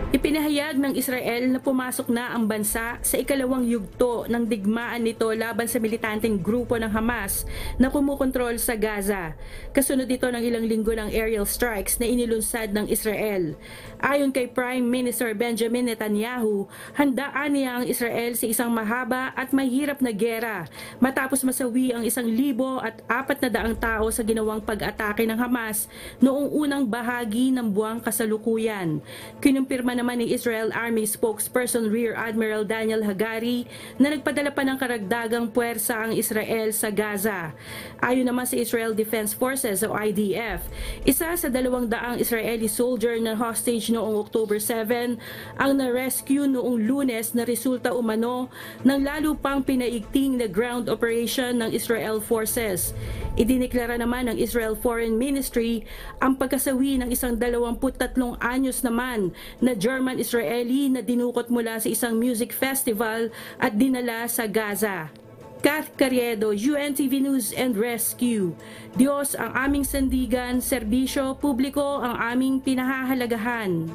Ipinahayag ng Israel na pumasok na ang bansa sa ikalawang yugto ng digmaan nito laban sa militanteng grupo ng Hamas na kumukontrol sa Gaza. Kasunod ito ng ilang linggo ng aerial strikes na inilunsad ng Israel. Ayon kay Prime Minister Benjamin Netanyahu, handaan niya ang Israel sa isang mahaba at mahirap na gera matapos masawi ang 1,400 tao sa ginawang pag-atake ng Hamas noong unang bahagi ng buwang kasalukuyan. Kinumpirma naman ni Israel Army spokesperson Rear Admiral Daniel Hagari na nagpadala pa ng karagdagang puwersa ang Israel sa Gaza. Ayon naman sa Israel Defense Forces o IDF, isa sa 200 Israeli soldier na hostage noong October 7 ang na-rescue noong Lunes na resulta umano ng lalo pang pinaigting na ground operation ng Israel Forces. Idineklara naman ng Israel Foreign Ministry ang pagkasawi ng isang 23 anyos naman na German-Israeli na dinukot mula sa isang music festival at dinala sa Gaza. Kath Carriedo, UNTV News and Rescue. Diyos ang aming sandigan, serbisyo publiko ang aming pinahahalagahan.